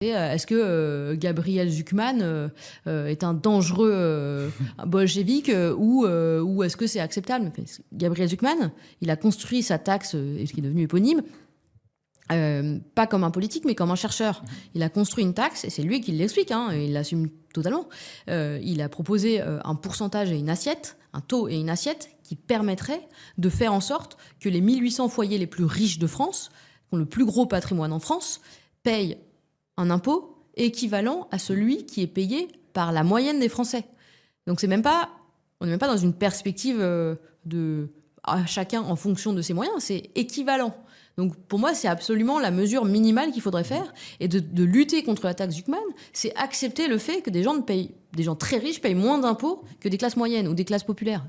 Est-ce que Gabriel Zucman est un dangereux bolchevique ou est-ce que c'est acceptable? Gabriel Zucman, il a construit sa taxe, qui est devenue éponyme, pas comme un politique, mais comme un chercheur. Il a construit une taxe, et c'est lui qui l'explique, hein, et il l'assume totalement. Il a proposé un pourcentage et une assiette, un taux et une assiette qui permettrait de faire en sorte que les 1800 foyers les plus riches de France, qui ont le plus gros patrimoine en France, payent un impôt équivalent à celui qui est payé par la moyenne des Français. Donc on n'est même pas dans une perspective de à chacun en fonction de ses moyens, c'est équivalent. Donc pour moi, c'est absolument la mesure minimale qu'il faudrait faire. Et de lutter contre la taxe Zucman, c'est accepter le fait que des gens très riches payent moins d'impôts que des classes moyennes ou des classes populaires.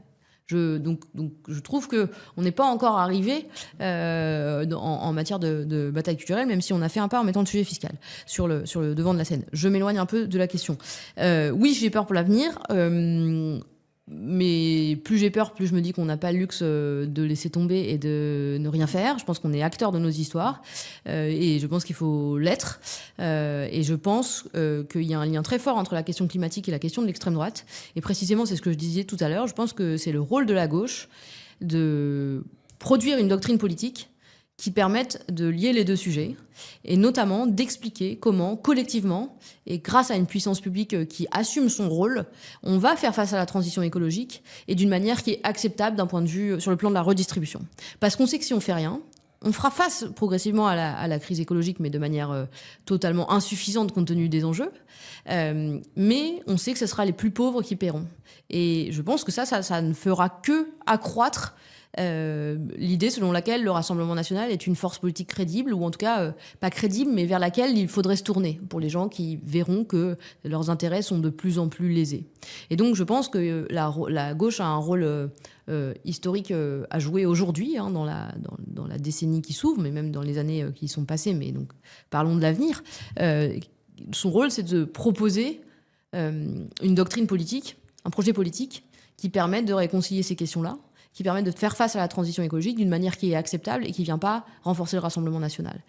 Donc je trouve qu'on n'est pas encore arrivé en matière de bataille culturelle, même si on a fait un pas en mettant le sujet fiscal sur le devant de la scène. Je m'éloigne un peu de la question. Oui, j'ai peur pour l'avenir. Mais plus j'ai peur, plus je me dis qu'on n'a pas le luxe de laisser tomber et de ne rien faire. Je pense qu'on est acteur de nos histoires et je pense qu'il faut l'être. Et je pense qu'il y a un lien très fort entre la question climatique et la question de l'extrême droite. Et précisément, c'est ce que je disais tout à l'heure. Je pense que c'est le rôle de la gauche de produire une doctrine politique qui permettent de lier les deux sujets, et notamment d'expliquer comment, collectivement, et grâce à une puissance publique qui assume son rôle, on va faire face à la transition écologique, et d'une manière qui est acceptable d'un point de vue sur le plan de la redistribution. Parce qu'on sait que si on fait rien, on fera face progressivement à la crise écologique, mais de manière totalement insuffisante compte tenu des enjeux. Mais on sait que ce sera les plus pauvres qui paieront. Et je pense que ça ne fera que accroître l'idée selon laquelle le Rassemblement national est une force politique crédible, ou en tout cas pas crédible, mais vers laquelle il faudrait se tourner pour les gens qui verront que leurs intérêts sont de plus en plus lésés. Et donc je pense que la gauche a un rôle historique à jouer aujourd'hui, hein, dans la décennie qui s'ouvre, mais même dans les années qui sont passées, mais donc parlons de l'avenir. Son rôle, c'est de proposer une doctrine politique, un projet politique qui permette de réconcilier ces questions-là, qui permettent de faire face à la transition écologique d'une manière qui est acceptable et qui ne vient pas renforcer le Rassemblement national.